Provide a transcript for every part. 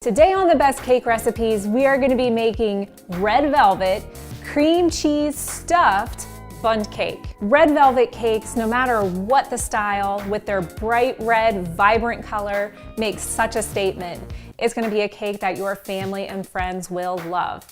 Today on the Best Cake Recipes, we are going to be making red velvet cream cheese stuffed Bundt cake. Red velvet cakes, no matter what the style, with their bright red, vibrant color, makes such a statement. It's going to be a cake that your family and friends will love.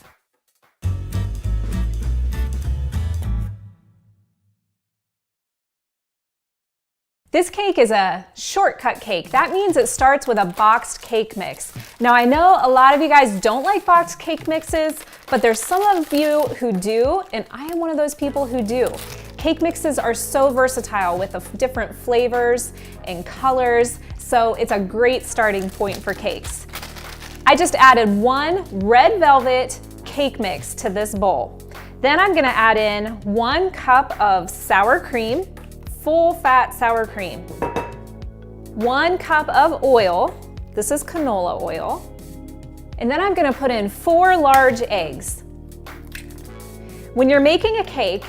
This cake is a shortcut cake. That means it starts with a boxed cake mix. Now I know a lot of you guys don't like boxed cake mixes, but there's some of you who do, and I am one of those people who do. Cake mixes are so versatile with the different flavors and colors, so it's a great starting point for cakes. I just added 1 red velvet cake mix to this bowl. Then I'm gonna add in 1 cup of sour cream, full fat sour cream, 1 cup of oil, this is canola oil, and then I'm gonna put in 4 large eggs. When you're making a cake,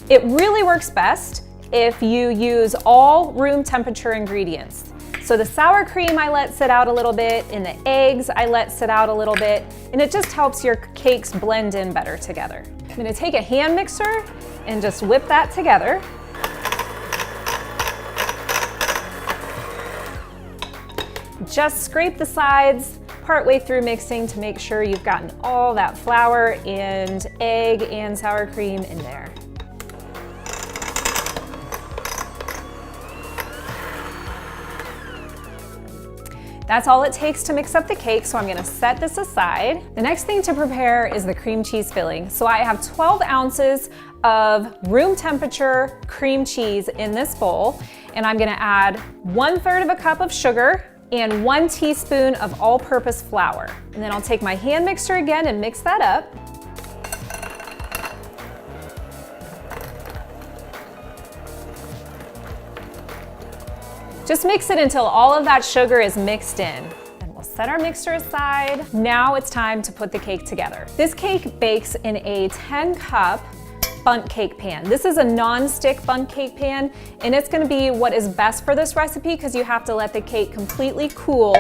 it really works best if you use all room temperature ingredients. So the sour cream I let sit out a little bit, and the eggs I let sit out a little bit, and it just helps your cakes blend in better together. I'm gonna take a hand mixer and just whip that together. Just scrape the sides partway through mixing to make sure you've gotten all that flour and egg and sour cream in there. That's all it takes to mix up the cake, so I'm gonna set this aside. The next thing to prepare is the cream cheese filling. So I have 12 ounces of room temperature cream cheese in this bowl, and I'm gonna add 1/3 of a cup of sugar and 1 teaspoon of all-purpose flour. And then I'll take my hand mixer again and mix that up. Just mix it until all of that sugar is mixed in. And we'll set our mixer aside. Now it's time to put the cake together. This cake bakes in a 10-cup Bundt cake pan. This is a non-stick Bundt cake pan, and it's gonna be what is best for this recipe because you have to let the cake completely cool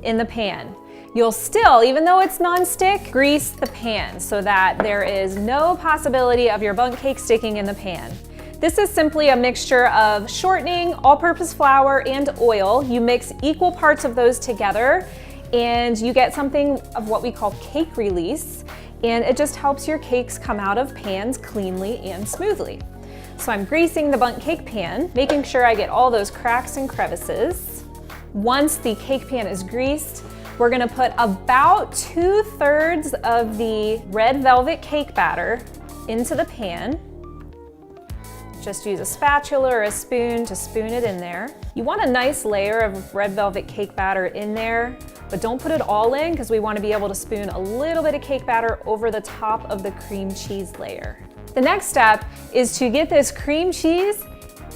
in the pan. You'll still, even though it's non-stick, grease the pan so that there is no possibility of your Bundt cake sticking in the pan. This is simply a mixture of shortening, all-purpose flour, and oil. You mix equal parts of those together, and you get something of what we call cake release. And it just helps your cakes come out of pans cleanly and smoothly. So I'm greasing the Bundt cake pan, making sure I get all those cracks and crevices. Once the cake pan is greased, we're gonna put about 2/3 of the red velvet cake batter into the pan. Just use a spatula or a spoon to spoon it in there. You want a nice layer of red velvet cake batter in there, but don't put it all in because we want to be able to spoon a little bit of cake batter over the top of the cream cheese layer. The next step is to get this cream cheese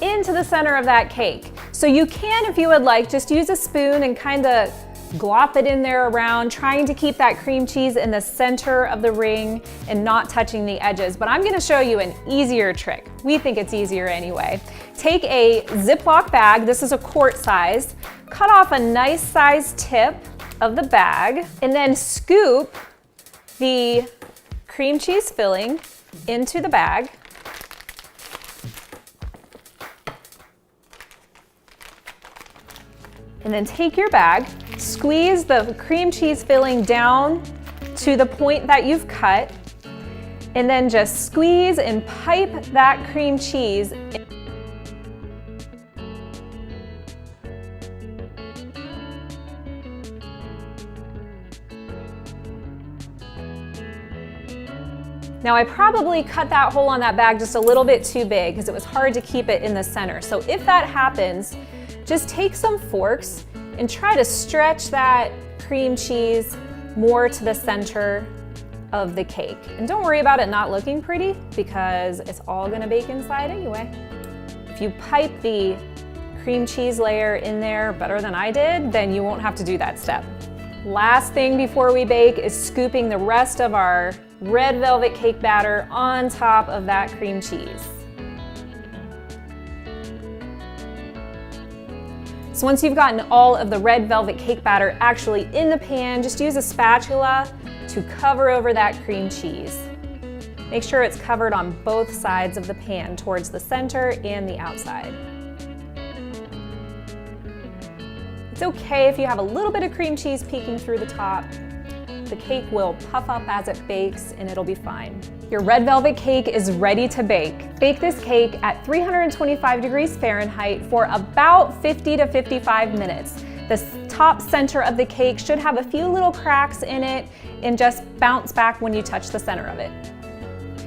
into the center of that cake. So you can, if you would like, just use a spoon and kind of glop it in there around, trying to keep that cream cheese in the center of the ring and not touching the edges. But I'm gonna show you an easier trick. We think it's easier anyway. Take a Ziploc bag, this is a quart size, cut off a nice sized tip of the bag, and then scoop the cream cheese filling into the bag. And then take your bag, squeeze the cream cheese filling down to the point that you've cut, and then just squeeze and pipe that cream cheese. Now I probably cut that hole on that bag just a little bit too big because it was hard to keep it in the center. So if that happens, just take some forks and try to stretch that cream cheese more to the center of the cake. And don't worry about it not looking pretty because it's all gonna bake inside anyway. If you pipe the cream cheese layer in there better than I did, then you won't have to do that step. Last thing before we bake is scooping the rest of our red velvet cake batter on top of that cream cheese. So once you've gotten all of the red velvet cake batter actually in the pan, just use a spatula to cover over that cream cheese. Make sure it's covered on both sides of the pan, towards the center and the outside. It's okay if you have a little bit of cream cheese peeking through the top. The cake will puff up as it bakes and it'll be fine. Your red velvet cake is ready to bake. Bake this cake at 325 degrees Fahrenheit for about 50 to 55 minutes. The top center of the cake should have a few little cracks in it and just bounce back when you touch the center of it.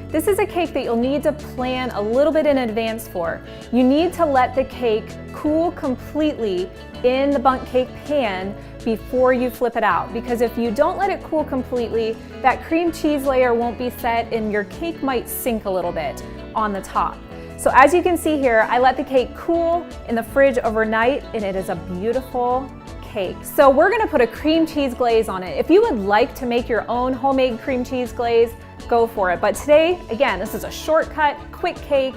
This is a cake that you'll need to plan a little bit in advance for. You need to let the cake cool completely in the Bundt cake pan before you flip it out, because if you don't let it cool completely, that cream cheese layer won't be set and your cake might sink a little bit on the top. So as you can see here, I let the cake cool in the fridge overnight and it is a beautiful cake. So we're gonna put a cream cheese glaze on it. If you would like to make your own homemade cream cheese glaze, go for it. But today, again, this is a shortcut, quick cake,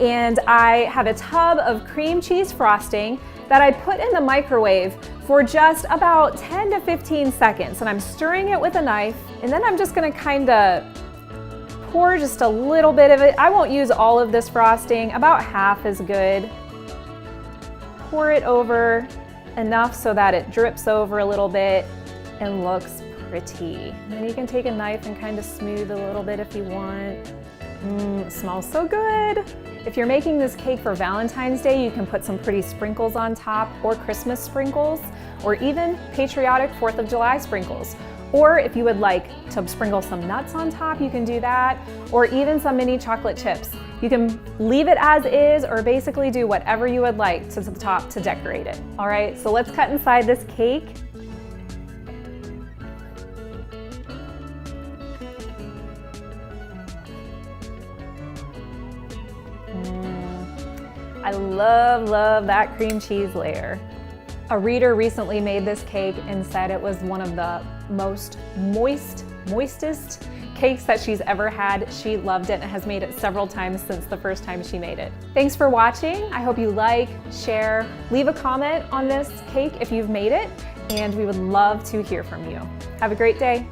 and I have a tub of cream cheese frosting that I put in the microwave for just about 10 to 15 seconds. And I'm stirring it with a knife, and then I'm just gonna kinda pour just a little bit of it. I won't use all of this frosting, about half is good. Pour it over enough so that it drips over a little bit and looks pretty. And then you can take a knife and kind of smooth a little bit if you want. It smells so good. If you're making this cake for Valentine's Day, you can put some pretty sprinkles on top, or Christmas sprinkles, or even patriotic 4th of July sprinkles. Or if you would like to sprinkle some nuts on top, you can do that, or even some mini chocolate chips. You can leave it as is, or basically do whatever you would like to the top to decorate it. All right, so let's cut inside this cake. I love that cream cheese layer. A reader recently made this cake and said it was one of the most moistest cakes that she's ever had. She loved it and has made it several times since the first time she made it. Thanks for watching. I hope you like, share, leave a comment on this cake if you've made it, and we would love to hear from you. Have a great day.